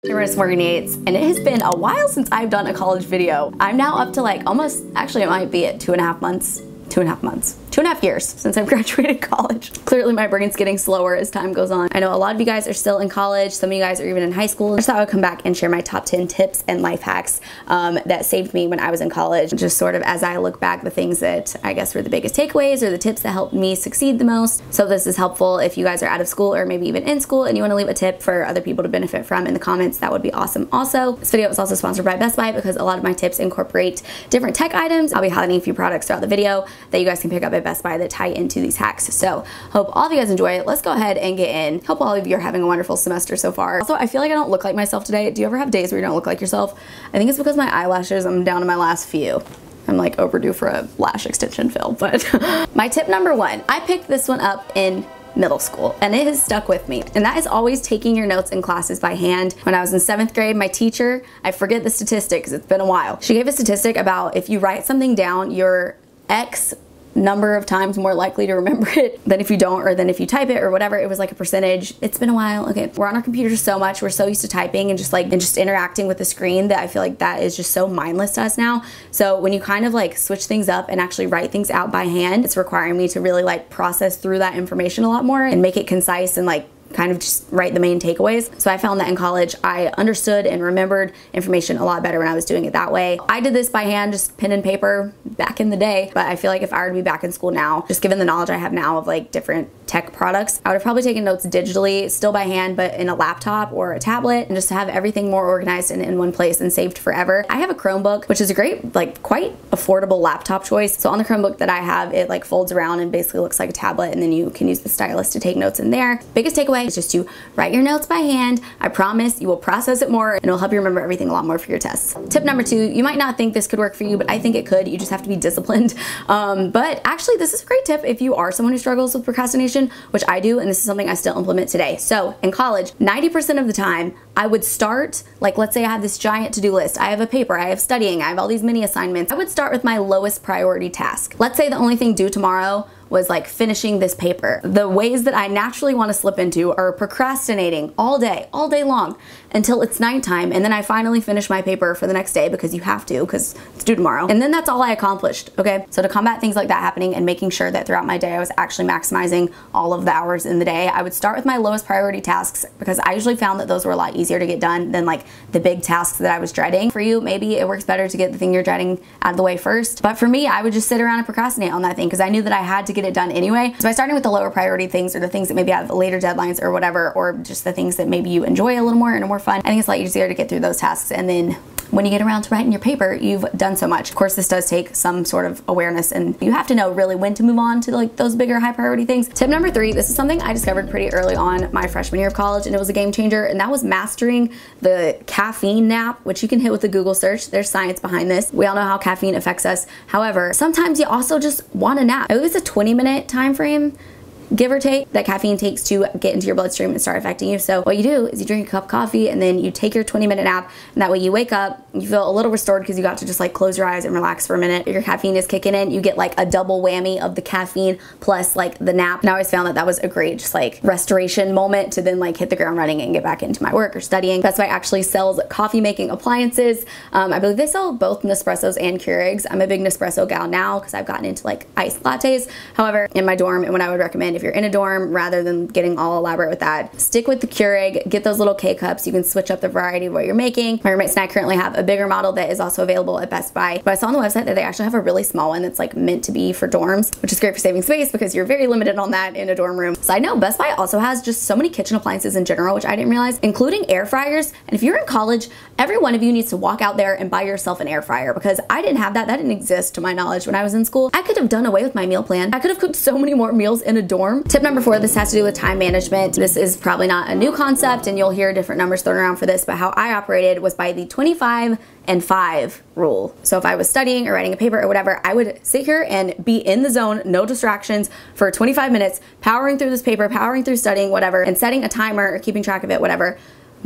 It's Morgan Yates, and it has been a while since I've done a college video. I'm now up to like almost, actually it might be at 2.5 months. 2.5 years since I've graduated college. Clearly my brain's getting slower as time goes on. I know a lot of you guys are still in college. Some of you guys are even in high school. I just thought I would come back and share my top 10 tips and life hacks that saved me when I was in college. Just sort of as I look back, the things that I guess were the biggest takeaways or the tips that helped me succeed the most. So this is helpful if you guys are out of school or maybe even in school and you want to leave a tip for other people to benefit from in the comments. That would be awesome. Also, this video is also sponsored by Best Buy because a lot of my tips incorporate different tech items. I'll be highlighting a few products throughout the video that you guys can pick up at Best Buy that tie into these hacks. So hope all of you guys enjoy it. Let's go ahead and get in. Hope all of you are having a wonderful semester so far. Also, I feel like I don't look like myself today. Do you ever have days where you don't look like yourself? I think it's because my eyelashes, I'm down to my last few. I'm like overdue for a lash extension fill, but my tip number one, I picked this one up in middle school and it has stuck with me, and that is always taking your notes in classes by hand. When I was in 7th grade, my teacher, I forget the statistic because it's been a while, she gave a statistic about if you write something down, your X number of times more likely to remember it than if you don't, or than if you type it or whatever. It was like a percentage. It's been a while. Okay, we're on our computers so much, we're so used to typing and just interacting with the screen that I feel like that is just so mindless to us now. So when you kind of like switch things up and actually write things out by hand, it's requiring me to really like process through that information a lot more and make it concise and like kind of just write the main takeaways. So I found that in college I understood and remembered information a lot better when I was doing it that way. I did this by hand, just pen and paper back in the day, but I feel like if I were to be back in school now, just given the knowledge I have now of like different tech products, I would have probably taken notes digitally, still by hand, but in a laptop or a tablet, and just to have everything more organized and in one place and saved forever. I have a Chromebook, which is a great, like quite affordable laptop choice. So on the Chromebook that I have, it like folds around and basically looks like a tablet, and then you can use the stylus to take notes in there. Biggest takeaway is just to write your notes by hand. I promise you will process it more and it'll help you remember everything a lot more for your tests. Tip number two, you might not think this could work for you, but I think it could. You just have to be disciplined. But actually this is a great tip if you are someone who struggles with procrastination, which I do, and this is something I still implement today. So in college, 90% of the time I would start, like let's say I have this giant to-do list, I have a paper, I have studying, I have all these mini assignments. I would start with my lowest priority task. Let's say the only thing due tomorrow was like finishing this paper. The ways that I naturally want to slip into are procrastinating all day long until it's nighttime, and then I finally finish my paper for the next day because you have to, because it's due tomorrow. And then that's all I accomplished, okay? So to combat things like that happening and making sure that throughout my day I was actually maximizing all of the hours in the day, I would start with my lowest priority tasks because I usually found that those were a lot easier to get done than like the big tasks that I was dreading. For you, maybe it works better to get the thing you're dreading out of the way first. But for me, I would just sit around and procrastinate on that thing because I knew that I had to get it done anyway. So by starting with the lower priority things, or the things that maybe have later deadlines or whatever, or just the things that maybe you enjoy a little more and are more fun, I think it's a lot easier to get through those tasks. And then when you get around to writing your paper, you've done so much. Of course, this does take some sort of awareness, and you have to know really when to move on to like those bigger high priority things. Tip number three, this is something I discovered pretty early on my freshman year of college, and it was a game changer, and that was mastering the caffeine nap, which you can hit with a Google search. There's science behind this. We all know how caffeine affects us. However, sometimes you also just want a nap. It was a 20-minute time frame, give or take, that caffeine takes to get into your bloodstream and start affecting you. So what you do is you drink a cup of coffee and then you take your 20-minute nap, and that way you wake up, you feel a little restored because you got to just like close your eyes and relax for a minute. Your caffeine is kicking in, you get like a double whammy of the caffeine plus like the nap. And I always found that that was a great just like restoration moment to then like hit the ground running and get back into my work or studying. Best Buy actually sells coffee making appliances. I believe they sell both Nespressos and Keurigs. I'm a big Nespresso gal now because I've gotten into like iced lattes. However, in my dorm, and what I would recommend if you're in a dorm, rather than getting all elaborate with that, stick with the Keurig, get those little K-cups. You can switch up the variety of what you're making. My roommates and I currently have a bigger model that is also available at Best Buy, but I saw on the website that they actually have a really small one that's like meant to be for dorms, which is great for saving space because you're very limited on that in a dorm room. Side note, Best Buy also has just so many kitchen appliances in general, which I didn't realize, including air fryers. And if you're in college, every one of you needs to walk out there and buy yourself an air fryer, because I didn't have that. That didn't exist to my knowledge when I was in school. I could have done away with my meal plan. I could have cooked so many more meals in a dorm. Tip number four, this has to do with time management. This is probably not a new concept and you'll hear different numbers thrown around for this, but how I operated was by the 25 and 5 rule. So if I was studying or writing a paper or whatever, I would sit here and be in the zone, no distractions, for 25 minutes, powering through this paper, powering through studying, whatever, and setting a timer or keeping track of it, whatever,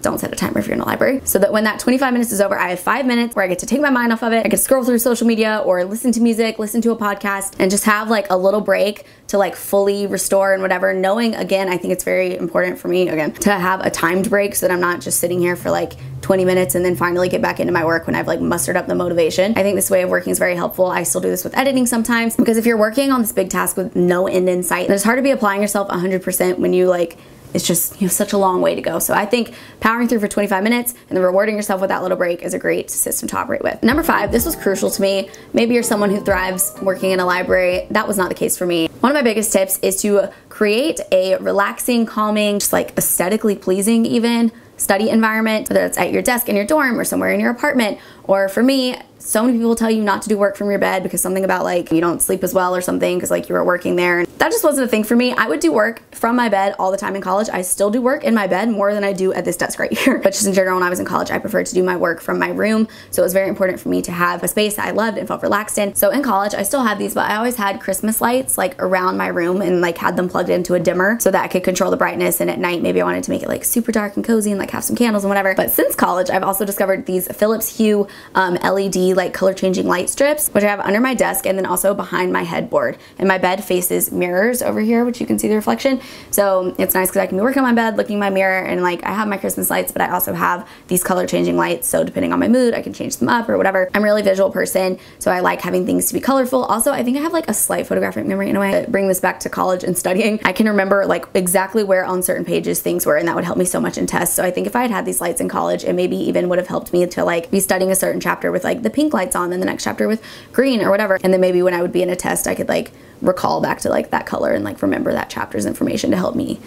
don't set a timer if you're in a library, so that when that 25 minutes is over, I have 5 minutes where I get to take my mind off of it. I get to scroll through social media or listen to music, listen to a podcast, and just have like a little break to like fully restore and whatever, knowing, again, I think it's very important for me, again, to have a timed break so that I'm not just sitting here for like 20 minutes and then finally get back into my work when I've like mustered up the motivation. I think this way of working is very helpful. I still do this with editing sometimes, because if you're working on this big task with no end in sight, then it's hard to be applying yourself 100% when you like, it's just, you have such a long way to go. So I think powering through for 25 minutes and then rewarding yourself with that little break is a great system to operate with. Number 5, this was crucial to me. Maybe you're someone who thrives working in a library. That was not the case for me. One of my biggest tips is to create a relaxing, calming, just like aesthetically pleasing even study environment, whether it's at your desk in your dorm or somewhere in your apartment. Or for me, so many people tell you not to do work from your bed because something about like you don't sleep as well or something because like you were working there. And that just wasn't a thing for me. I would do work from my bed all the time in college. I still do work in my bed more than I do at this desk right here. But just in general, when I was in college, I preferred to do my work from my room. So it was very important for me to have a space that I loved and felt relaxed in. So in college, I still had these, but I always had Christmas lights like around my room and like had them plugged into a dimmer so that I could control the brightness. And at night, maybe I wanted to make it like super dark and cozy and like have some candles and whatever. But since college, I've also discovered these Philips Hue LED like color changing light strips, which I have under my desk and then also behind my headboard. And my bed faces mirrors over here, which you can see the reflection. So it's nice because I can be working on my bed, looking in my mirror, and like I have my Christmas lights, but I also have these color changing lights. So depending on my mood, I can change them up or whatever. I'm a really visual person, so I like having things to be colorful. Also, I think I have like a slight photographic memory in a way. Bring this back to college and studying. I can remember like exactly where on certain pages things were, and that would help me so much in tests. So I think if I had had these lights in college, it maybe even would have helped me to like be studying a certain chapter with like the pink lights on and the next chapter with green or whatever. And then maybe when I would be in a test, I could like recall back to like that color and like remember that chapter's information to help me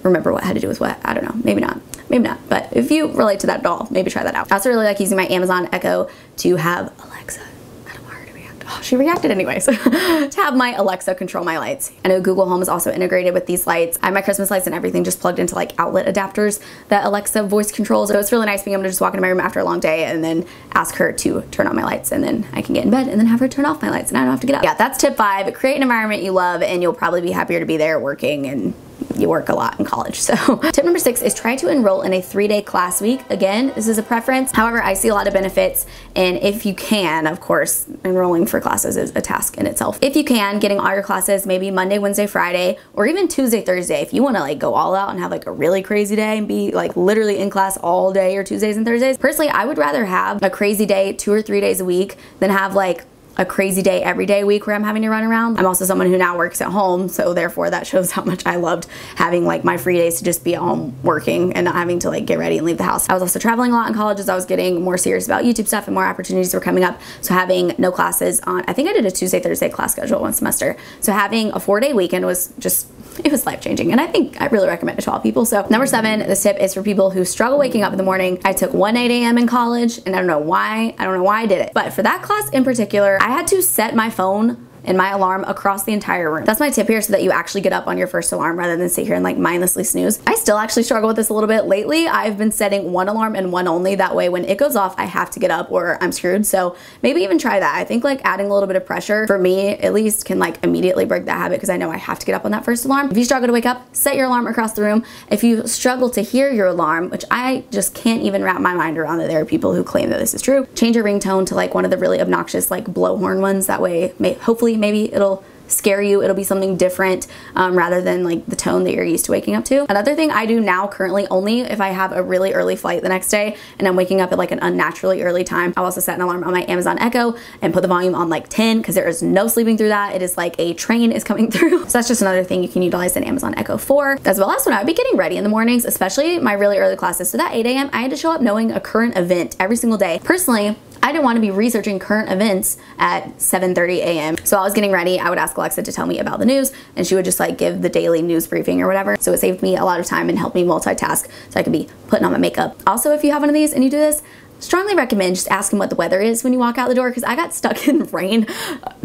remember what had to do with what. I don't know, maybe not, but if you relate to that at all, maybe try that out. I also really like using my Amazon Echo to have Alexa, I don't want her to react. Oh, she reacted anyways. To have my Alexa control my lights. I know Google Home is also integrated with these lights. I have my Christmas lights and everything just plugged into like outlet adapters that Alexa voice controls. So it's really nice being able to just walk into my room after a long day and then ask her to turn on my lights, and then I can get in bed and then have her turn off my lights and I don't have to get up. Yeah, that's tip 5. Create an environment you love and you'll probably be happier to be there working, and you work a lot in college. So tip number 6 is try to enroll in a 3-day class week. Again, this is a preference. However, I see a lot of benefits, and if you can, of course, enrolling for classes is a task in itself. If you can, getting all your classes maybe Monday, Wednesday, Friday, or even Tuesday, Thursday, if you want to like go all out and have like a really crazy day and be like literally in class all day, or Tuesdays and Thursdays. Personally, I would rather have a crazy day 2 or 3 days a week than have like a crazy day every day week where I'm having to run around. I'm also someone who now works at home, so therefore that shows how much I loved having like my free days to just be at home working and not having to like get ready and leave the house. I was also traveling a lot in college as I was getting more serious about YouTube stuff and more opportunities were coming up. So having no classes on, I think I did a Tuesday, Thursday class schedule one semester. So having a 4-day weekend was just, it was life-changing, and I think I really recommend it to all people. So number 7, this tip is for people who struggle waking up in the morning. I took one 8 a.m. in college, and I don't know why I did it, but for that class in particular, I had to set my phone and my alarm across the entire room. That's my tip here, so that you actually get up on your first alarm rather than sit here and like mindlessly snooze. I still actually struggle with this a little bit. Lately, I've been setting one alarm and one only. That way when it goes off, I have to get up or I'm screwed. So maybe even try that. I think like adding a little bit of pressure, for me at least, can like immediately break that habit because I know I have to get up on that first alarm. If you struggle to wake up, set your alarm across the room. If you struggle to hear your alarm, which I just can't even wrap my mind around that there are people who claim that this is true, change your ringtone to like one of the really obnoxious like blowhorn ones. That way, hopefully maybe it'll scare you. It'll be something different rather than like the tone that you're used to waking up to. Another thing I do now currently, only if I have a really early flight the next day and I'm waking up at like an unnaturally early time, I'll also set an alarm on my Amazon Echo and put the volume on like 10 because there is no sleeping through that. It is like a train is coming through. So that's just another thing you can utilize an Amazon Echo for. As well as when I would be getting ready in the mornings, especially my really early classes. So that 8 a.m. I had to show up knowing a current event every single day. Personally, I didn't want to be researching current events at 7:30 a.m. So I was getting ready, I would ask Alexa to tell me about the news and she would just like give the daily news briefing or whatever. So it saved me a lot of time and helped me multitask so I could be putting on my makeup. Also, if you have one of these and you do this, strongly recommend just asking what the weather is when you walk out the door, because I got stuck in rain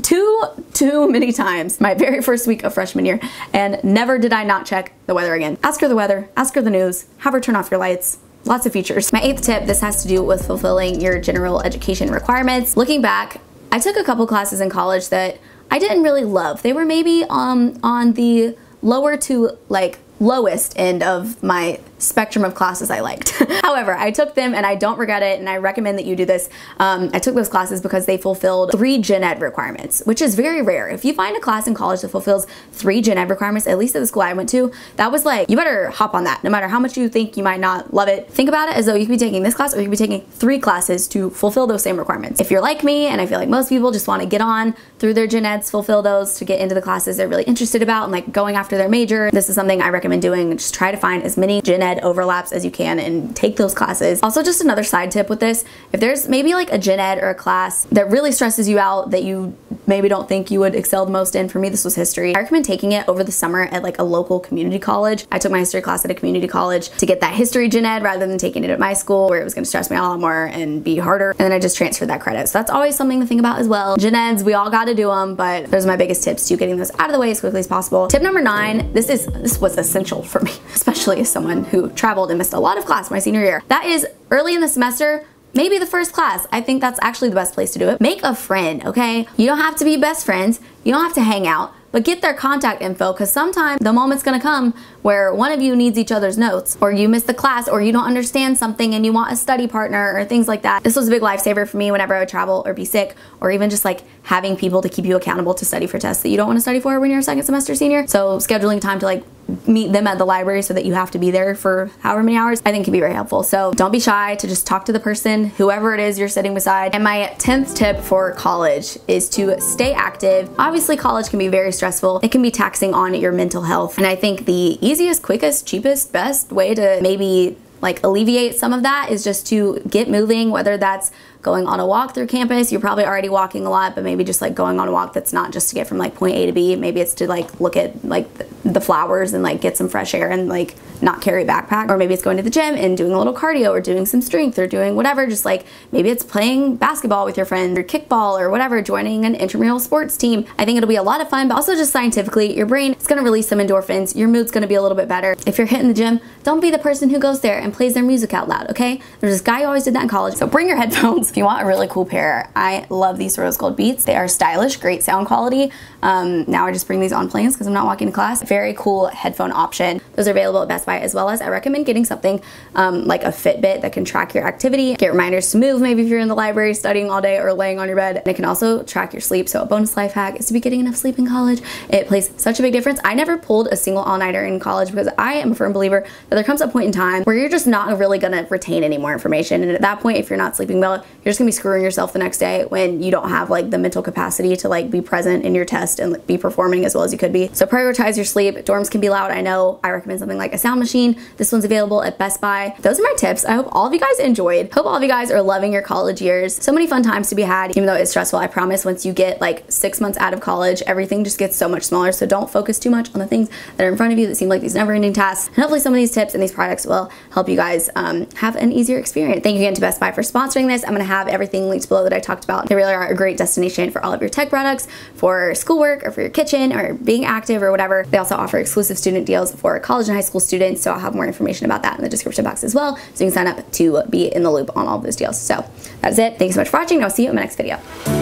too many times my very first week of freshman year, and never did I not check the weather again. Ask her the weather, ask her the news, have her turn off your lights. Lots of features. My 8th tip, this has to do with fulfilling your general education requirements. Looking back, I took a couple classes in college that I didn't really love. They were maybe on the lower to like lowest end of my spectrum of classes I liked. However, I took them and I don't regret it, and I recommend that you do this. I took those classes because they fulfilled 3 gen ed requirements, which is very rare. If you find a class in college that fulfills 3 gen ed requirements, at least at the school I went to, that was like, you better hop on that. No matter how much you think you might not love it, think about it as though you could be taking this class or you could be taking 3 classes to fulfill those same requirements. If you're like me, and I feel like most people just want to get on through their gen eds, fulfill those to get into the classes they're really interested about and like going after their major, this is something I recommend doing. Just try to find as many gen ed overlaps as you can and take those classes. Also, just another side tip with this, if there's maybe like a gen ed or a class that really stresses you out that you maybe don't think you would excel the most in, for me this was history, I recommend taking it over the summer at like a local community college. I took my history class at a community college to get that history gen ed rather than taking it at my school where it was going to stress me out a lot more and be harder, and then I just transferred that credit. So that's always something to think about as well. Gen eds, we all got to do them, but those are my biggest tips to getting those out of the way as quickly as possible. Tip number 9, this was essential for me, especially as someone who traveled and missed a lot of class my senior year. That is early in the semester, maybe the first class. I think that's actually the best place to do it. Make a friend, okay? You don't have to be best friends. You don't have to hang out, but get their contact info, because sometimes the moment's gonna come where one of you needs each other's notes, or you miss the class, or you don't understand something and you want a study partner, or things like that. This was a big lifesaver for me whenever I would travel or be sick, or even just like having people to keep you accountable to study for tests that you don't want to study for when you're a second semester senior. So scheduling time to like meet them at the library so that you have to be there for however many hours, I think can be very helpful. So don't be shy to just talk to the person, whoever it is you're sitting beside. And my 10th tip for college is to stay active. Obviously, college can be very stressful. It can be taxing on your mental health. And I think the easiest, quickest, cheapest, best way to maybe like alleviate some of that is just to get moving, whether that's going on a walk through campus. You're probably already walking a lot, but maybe just like going on a walk that's not just to get from like point A to B. Maybe it's to like look at like the flowers and like get some fresh air and like not carry a backpack. Or maybe it's going to the gym and doing a little cardio or doing some strength or doing whatever. Just like maybe it's playing basketball with your friend or kickball or whatever, joining an intramural sports team. I think it'll be a lot of fun, but also just scientifically, your brain is gonna release some endorphins. Your mood's gonna be a little bit better. If you're hitting the gym, don't be the person who goes there and plays their music out loud, okay? There's this guy who always did that in college. So bring your headphones. If you want a really cool pair, I love these rose gold Beats. They are stylish, great sound quality. Now I just bring these on planes because I'm not walking to class. Very cool headphone option. Those are available at Best Buy, as well as I recommend getting something like a Fitbit that can track your activity, get reminders to move maybe if you're in the library studying all day or laying on your bed, and it can also track your sleep. So a bonus life hack is to be getting enough sleep in college. It plays such a big difference. I never pulled a single all-nighter in college because I am a firm believer that there comes a point in time where you're just not really gonna retain any more information, and at that point, if you're not sleeping well, you're just gonna be screwing yourself the next day when you don't have like the mental capacity to like be present in your test and be performing as well as you could be. So prioritize your sleep. Dorms can be loud, I know. I recommend something like a sound machine. This one's available at Best Buy. Those are my tips. I hope all of you guys enjoyed. Hope all of you guys are loving your college years. So many fun times to be had, even though it's stressful. I promise once you get like 6 months out of college, everything just gets so much smaller. So don't focus too much on the things that are in front of you that seem like these never-ending tasks. And hopefully some of these tips and these products will help you guys have an easier experience. Thank you again to Best Buy for sponsoring this. I'm gonna have everything linked below that I talked about. They really are a great destination for all of your tech products, for schoolwork or for your kitchen or being active or whatever. They also offer exclusive student deals for college and high school students, so I'll have more information about that in the description box as well, so you can sign up to be in the loop on all of those deals. So that's it. Thanks so much for watching, and I'll see you in my next video.